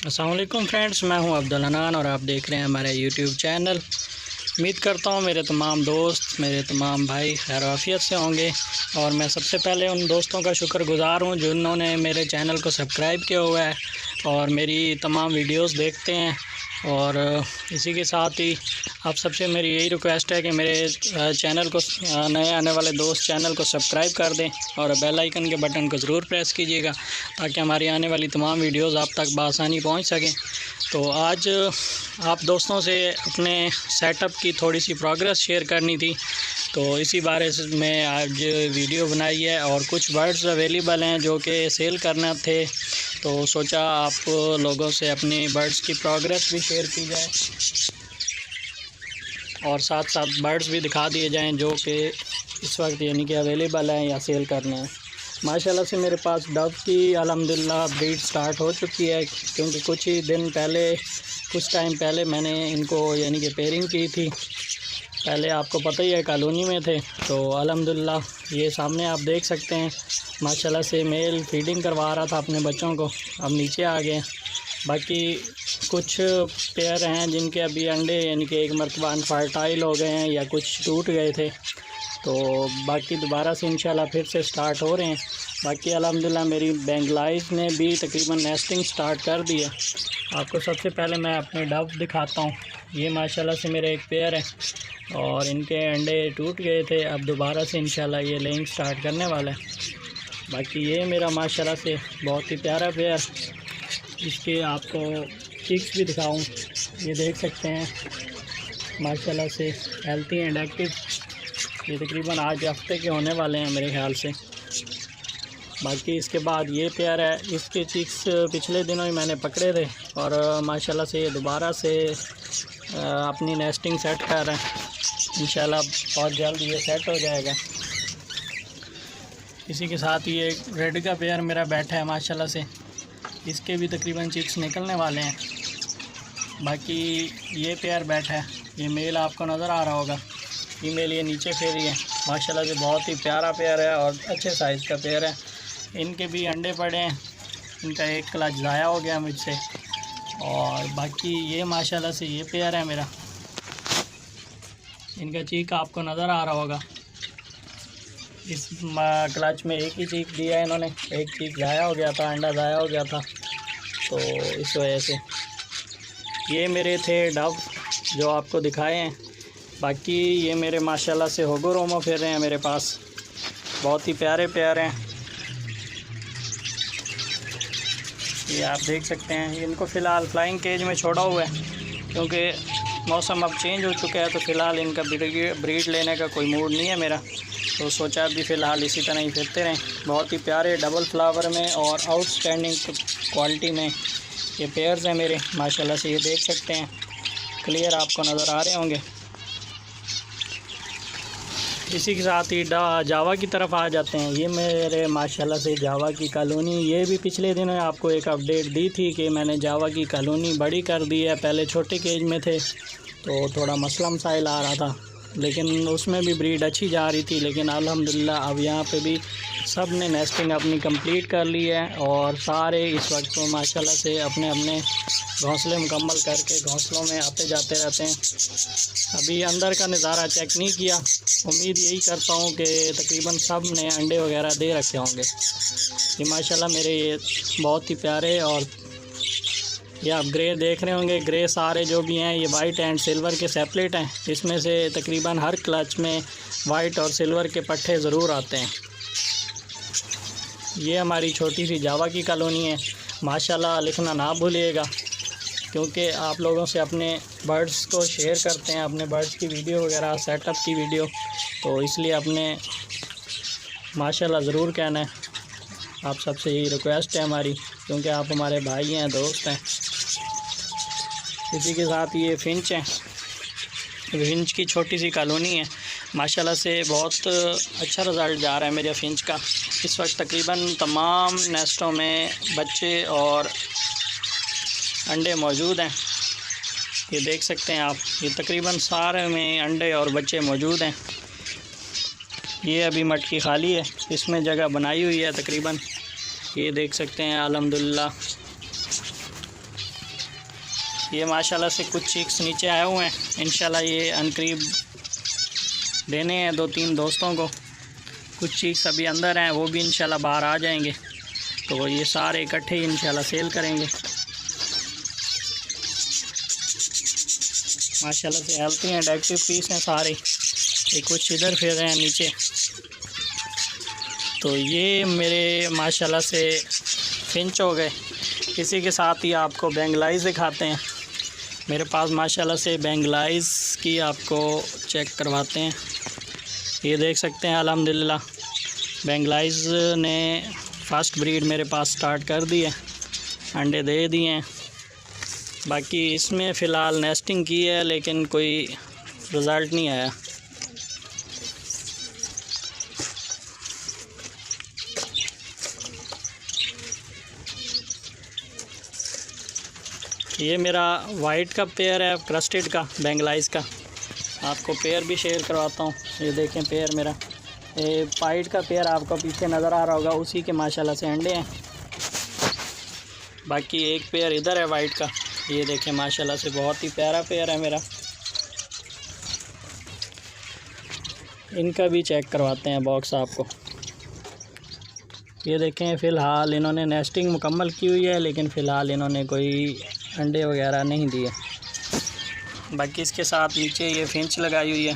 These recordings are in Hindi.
अस्सलाम वालेकुम फ्रेंड्स, मैं हूं अब्दुल हनान और आप देख रहे हैं हमारे यूट्यूब चैनल। उम्मीद करता हूं मेरे तमाम दोस्त, मेरे तमाम भाई खैर आफियत से होंगे। और मैं सबसे पहले उन दोस्तों का शुक्रगुज़ार हूं जिन्होंने मेरे चैनल को सब्सक्राइब किया हुआ है और मेरी तमाम वीडियोस देखते हैं। और इसी के साथ ही आप सबसे मेरी यही रिक्वेस्ट है कि मेरे चैनल को, नए आने वाले दोस्त चैनल को सब्सक्राइब कर दें और बेल आइकन के बटन को ज़रूर प्रेस कीजिएगा ताकि हमारी आने वाली तमाम वीडियोस आप तक बआसानी पहुंच सकें। तो आज आप दोस्तों से अपने सेटअप की थोड़ी सी प्रोग्रेस शेयर करनी थी, तो इसी बारे में आज वीडियो बनाई है। और कुछ बर्ड्स अवेलेबल हैं जो कि सेल करना थे, तो सोचा आप लोगों से अपनी बर्ड्स की प्रोग्रेस भी शेयर की जाए और साथ साथ बर्ड्स भी दिखा दिए जाएं जो कि इस वक्त यानी कि अवेलेबल हैं या सेल करने हैं। माशाल्लाह से मेरे पास डव की अल्हम्दुलिल्लाह ब्रीड स्टार्ट हो चुकी है, क्योंकि कुछ टाइम पहले मैंने इनको यानी कि पेयरिंग की थी। पहले आपको पता ही है कॉलोनी में थे, तो अल्हम्दुलिल्लाह ये सामने आप देख सकते हैं माशाल्लाह से मेल फीडिंग करवा रहा था अपने बच्चों को, अब नीचे आ गए। बाकी कुछ पेयर हैं जिनके अभी अंडे यानी कि एक मरतबा अनफर्टाइल हो गए हैं या कुछ टूट गए थे, तो बाकी दोबारा से इंशाल्लाह फिर से स्टार्ट हो रहे हैं। बाकी अल्हम्दुलिल्लाह मेरी बेंगलाइज ने भी तकरीबन नेस्टिंग स्टार्ट कर दी है। आपको सबसे पहले मैं अपने डव दिखाता हूँ। ये माशाल्लाह से मेरे एक पेयर है और इनके अंडे टूट गए थे, अब दोबारा से इंशाल्लाह ये लेइंग स्टार्ट करने वाला है। बाकी ये मेरा माशाल्लाह से बहुत ही प्यारा पेयर, इसके आपको चिक्स भी दिखाऊं। ये देख सकते हैं माशाल्लाह से हेल्थी एंड एक्टिव। ये तकरीबन आज हफ्ते के होने वाले हैं मेरे ख्याल से। बाकी इसके बाद ये पेयर है, इसके चिक्स पिछले दिनों ही मैंने पकड़े थे और माशाल्लाह से ये दोबारा से अपनी नेस्टिंग सेट कर रहे हैं। इंशाल्लाह बहुत जल्द ये सेट हो जाएगा। इसी के साथ ये रेड का पेयर मेरा बैठा है माशाल्लाह से, इसके भी तकरीबन चिक्स निकलने वाले हैं। बाकी ये पेयर बैठा है, ये मेल आपको नज़र आ रहा होगा, फीमेल ये नीचे फेर रही है। माशाल्लाह से बहुत ही प्यारा पेयर है और अच्छे साइज़ का पेयर है। इनके भी अंडे पड़े हैं, इनका एक क्लच ज़ाया हो गया मुझसे। और बाकी ये माशाल्लाह से ये पेयर है मेरा, इनका चीक आपको नज़र आ रहा होगा। इस क्लच में एक ही चीक दिया है इन्होंने, एक चीक ज़ाया हो गया था, अंडा ज़ाया हो गया था, तो इस वजह से ये मेरे थे डव जो आपको दिखाए हैं। बाकी ये मेरे माशाल्लाह से होगो रोमो फिर रहे हैं मेरे पास, बहुत ही प्यारे प्यार हैं। ये आप देख सकते हैं, इनको फ़िलहाल फ्लाइंग केज में छोड़ा हुआ है क्योंकि मौसम अब चेंज हो चुका है, तो फ़िलहाल इनका ब्रीड लेने का कोई मूड नहीं है मेरा, तो सोचा अभी फ़िलहाल इसी तरह ही फिरते रहें। बहुत ही प्यारे डबल फ्लावर में और आउटस्टैंडिंग क्वालिटी में ये पेयर्स हैं मेरे माशाल्लाह से। ये देख सकते हैं, क्लियर आपको नज़र आ रहे होंगे। इसी के साथ ही जावा की तरफ आ जाते हैं। ये मेरे माशाल्लाह से जावा की कॉलोनी, ये भी पिछले दिनों आपको एक अपडेट दी थी कि मैंने जावा की कॉलोनी बड़ी कर दी है। पहले छोटे केज में थे तो थोड़ा मसला मसाइल आ रहा था, लेकिन उसमें भी ब्रीड अच्छी जा रही थी। लेकिन अल्हम्दुलिल्लाह अब यहाँ पे भी सब ने नेस्टिंग अपनी कंप्लीट कर ली है और सारे इस वक्त तो माशाल्लाह से अपने अपने घोंसले मुकम्मल करके घोंसलों में आते जाते रहते हैं। अभी अंदर का नज़ारा चेक नहीं किया, उम्मीद यही करता हूँ कि तकरीबन सब ने अंडे वगैरह दे रखे होंगे। ये माशाल्लाह मेरे ये बहुत ही प्यारे, और ये आप ग्रे देख रहे होंगे, ग्रे सारे जो भी हैं ये वाइट एंड सिल्वर के सेपरेट हैं। इसमें से तकरीबन हर क्लच में वाइट और सिल्वर के पट्टे ज़रूर आते हैं। ये हमारी छोटी सी जावा की कॉलोनी है। माशाल्लाह लिखना ना भूलिएगा, क्योंकि आप लोगों से अपने बर्ड्स को शेयर करते हैं, अपने बर्ड्स की वीडियो वगैरह, सेटअप की वीडियो, तो इसलिए अपने माशाल्लाह ज़रूर कहना है। आप सबसे यही रिक्वेस्ट है हमारी, क्योंकि आप हमारे भाई हैं, दोस्त हैं। इसी के साथ ये फिंच हैं, फिंच की छोटी सी कॉलोनी है। माशाल्लाह से बहुत अच्छा रिज़ल्ट जा रहा है मेरे फिंच का। इस वक्त तकरीबन तमाम नेस्टों में बच्चे और अंडे मौजूद हैं। ये देख सकते हैं आप, ये तकरीबन सारे में अंडे और बच्चे मौजूद हैं। ये अभी मटकी खाली है, इसमें जगह बनाई हुई है तकरीबन। ये देख सकते हैं अल्हम्दुलिल्लाह। ये माशाल्लाह से कुछ चिक्स नीचे आए हुए हैं, इंशाल्लाह ये अनकरीब देने हैं 2-3 दोस्तों को। कुछ चिक्स अभी अंदर हैं, वो भी इंशाल्लाह बाहर आ जाएंगे, तो ये सारे इकट्ठे ही इंशाल्लाह सेल करेंगे। माशाल्लाह से हेल्थी एंड एक्टिव पीस हैं सारे। ये कुछ इधर फिर रहे हैं नीचे। तो ये मेरे माशाल्लाह से फिंच हो गए। इसी के साथ ही आपको बेंगलाइज दिखाते हैं। मेरे पास माशाल्लाह से बेंगलाइज की आपको चेक करवाते हैं। ये देख सकते हैं अल्हम्दुलिल्लाह, बेंगलाइज ने फर्स्ट ब्रीड मेरे पास स्टार्ट कर दी है, अंडे दे दिए हैं। बाकी इसमें फ़िलहाल नेस्टिंग की है लेकिन कोई रिज़ल्ट नहीं आया। ये मेरा वाइट का पेयर है, क्रस्टेड का बेंगलाइज का। आपको पेयर भी शेयर करवाता हूँ। ये देखें पेयर मेरा, ये वाइट का पेयर आपको पीछे नज़र आ रहा होगा, उसी के माशाल्लाह से अंडे हैं। बाकी एक पेयर इधर है वाइट का, ये देखें माशाल्लाह से बहुत ही प्यारा पेयर है मेरा। इनका भी चेक करवाते हैं बॉक्स आपको। ये देखें फ़िलहाल इन्होंने नेस्टिंग मुकम्मल की हुई है, लेकिन फ़िलहाल इन्होंने कोई अंडे वगैरह नहीं दिए। बाकी इसके साथ नीचे ये फिंच लगाई हुई है,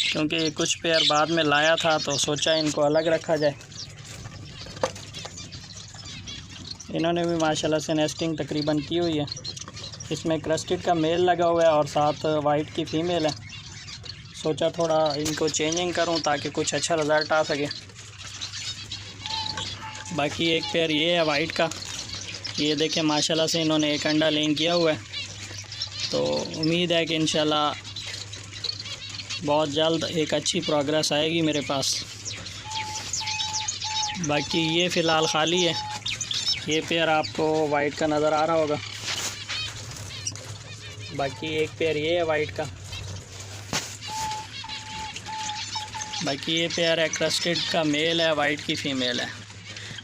क्योंकि कुछ पेयर बाद में लाया था तो सोचा इनको अलग रखा जाए। इन्होंने भी माशाल्लाह से नेस्टिंग तकरीबन की हुई है। इसमें क्रस्टेड का मेल लगा हुआ है और साथ वाइट की फ़ीमेल है। सोचा थोड़ा इनको चेंजिंग करूं ताकि कुछ अच्छा रिज़ल्ट आ सके। बाकी एक पेयर ये है वाइट का। ये देखें माशाल्लाह से इन्होंने एक अंडा लेन किया हुआ है, तो उम्मीद है कि इंशाल्लाह बहुत जल्द एक अच्छी प्रोग्रेस आएगी मेरे पास। बाकी ये फ़िलहाल खाली है। ये पेयर आपको वाइट का नज़र आ रहा होगा। बाकी एक पेयर ये है वाइट का। बाकी ये पेयर है क्रस्टेड का मेल है, वाइट की फ़ीमेल है।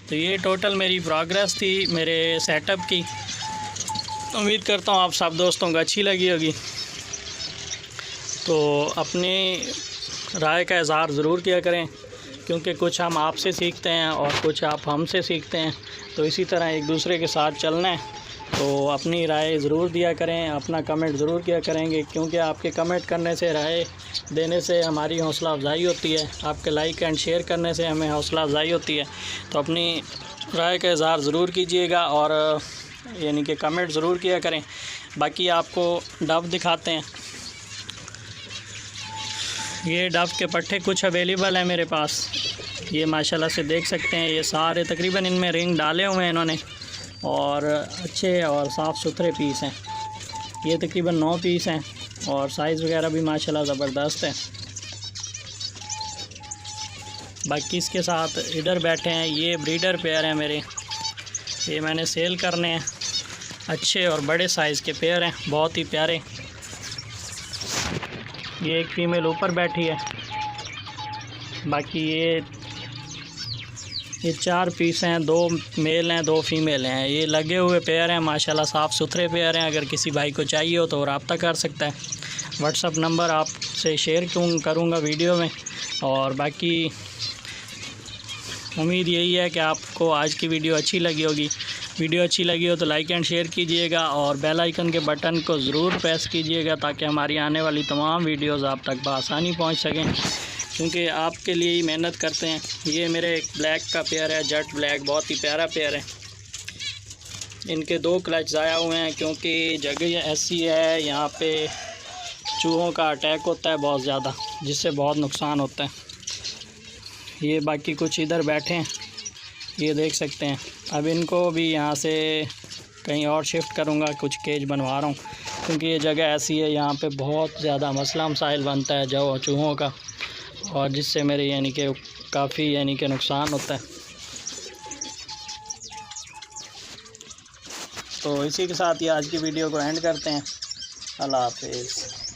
तो ये टोटल मेरी प्रोग्रेस थी मेरे सेटअप की। उम्मीद करता हूँ आप सब दोस्तों को अच्छी लगी होगी। तो अपनी राय का इज़हार ज़रूर किया करें, क्योंकि कुछ हम आपसे सीखते हैं और कुछ आप हमसे सीखते हैं। तो इसी तरह एक दूसरे के साथ चलना है। तो अपनी राय ज़रूर दिया करें, अपना कमेंट ज़रूर किया करेंगे, क्योंकि आपके कमेंट करने से, राय देने से हमारी हौसला अफजाई होती है। आपके लाइक एंड शेयर करने से हमें हौसला अफजाई होती है। तो अपनी राय का इज़हार ज़रूर कीजिएगा और यानी कि कमेंट ज़रूर किया करें। बाकी आपको डव दिखाते हैं। ये डव के पट्टे कुछ अवेलेबल हैं मेरे पास। ये माशाल्लाह से देख सकते हैं, ये सारे तकरीबन इनमें रिंग डाले हुए हैं इन्होंने और अच्छे और साफ़ सुथरे पीस हैं। ये तकरीबन 9 पीस हैं और साइज़ वगैरह भी माशाल्लाह ज़बरदस्त है। बाकी इसके साथ इधर बैठे हैं, ये ब्रीडर पेयर हैं मेरे। ये मैंने सेल करने हैं। अच्छे और बड़े साइज़ के पेयर हैं, बहुत ही प्यारे। ये एक फ़ीमेल ऊपर बैठी है। बाकी ये 4 पीस हैं, 2 मेल हैं, 2 फीमेल हैं। ये लगे हुए पेयर हैं, माशाल्लाह साफ़ सुथरे पेयर हैं। अगर किसी भाई को चाहिए हो तो रब्ता कर सकता है। व्हाट्सअप नंबर आपसे शेयर करूँगा वीडियो में। और बाकी उम्मीद यही है कि आपको आज की वीडियो अच्छी लगी होगी। वीडियो अच्छी लगी हो तो लाइक एंड शेयर कीजिएगा और बेल आइकन के बटन को ज़रूर प्रेस कीजिएगा, ताकि हमारी आने वाली तमाम वीडियोज़ आप तक बआसानी पहुँच सकें, क्योंकि आपके लिए ही मेहनत करते हैं। ये मेरे एक ब्लैक का पेयर है, जेट ब्लैक, बहुत ही प्यारा पेयर है। इनके 2 क्लच ज़ाया हुए हैं, क्योंकि जगह ऐसी है यहाँ पे चूहों का अटैक होता है बहुत ज़्यादा, जिससे बहुत नुकसान होता है। ये बाकी कुछ इधर बैठे हैं, ये देख सकते हैं। अब इनको भी यहाँ से कहीं और शिफ्ट करूँगा, कुछ केज बनवा रहा हूँ, क्योंकि ये जगह ऐसी है यहाँ पे बहुत ज़्यादा मसला मसाइल बनता है जो चूहों का, और जिससे मेरे यानी कि काफ़ी यानी कि नुकसान होता है। तो इसी के साथ ही आज की वीडियो को एंड करते हैं। अल्लाह हाफिज़।